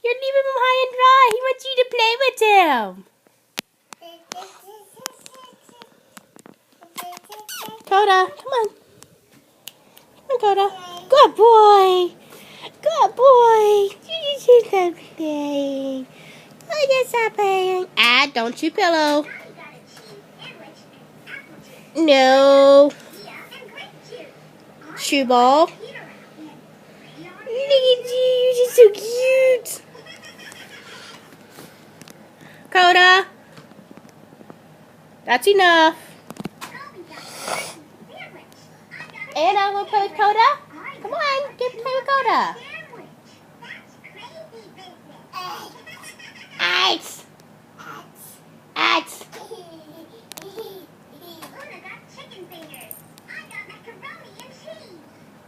You're leaving him high and dry. He wants you to play with him. Koda, come on. Come on, Koda. Good boy. Good boy. You just stop playing. Oh, just stop playing. Ah, don't chew pillow. No. Shoe ball. Look at you. You're so cute. Koda. That's enough. Anna, we'll play with Koda? Come on, get play with Koda. Ice. Ice. Koda got chicken fingers. I got macaroni and cheese.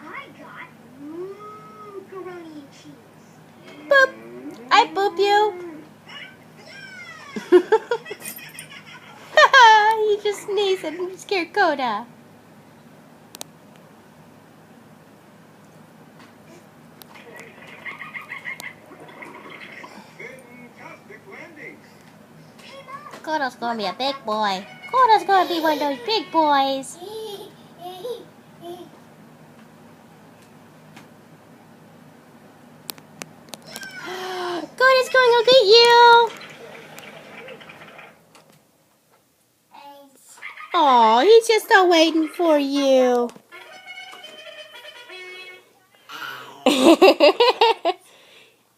I got macaroni and cheese. Boop. I boop you. He just sneezed and scared Koda. Koda's gonna be a big boy. Koda's gonna be one of those big boys. Koda's going to get you. Oh, he's just still waiting for you.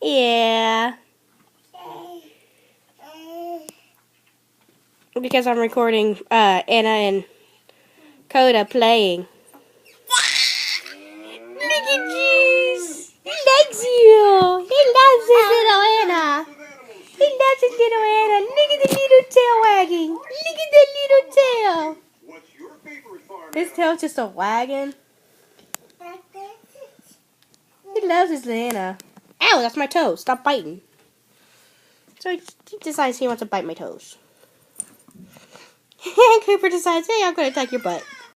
Yeah. Because I'm recording Anna and Koda playing. Look at Juice. He likes you. He loves his little Anna. He loves his little Anna. Look at the little tail wagging. Look at that little tail. His tail's just a wagging. He loves his little Anna. Ow, that's my toe. Stop biting. So he decides he wants to bite my toes. And Cooper decides, hey, I'm going to attack your butt.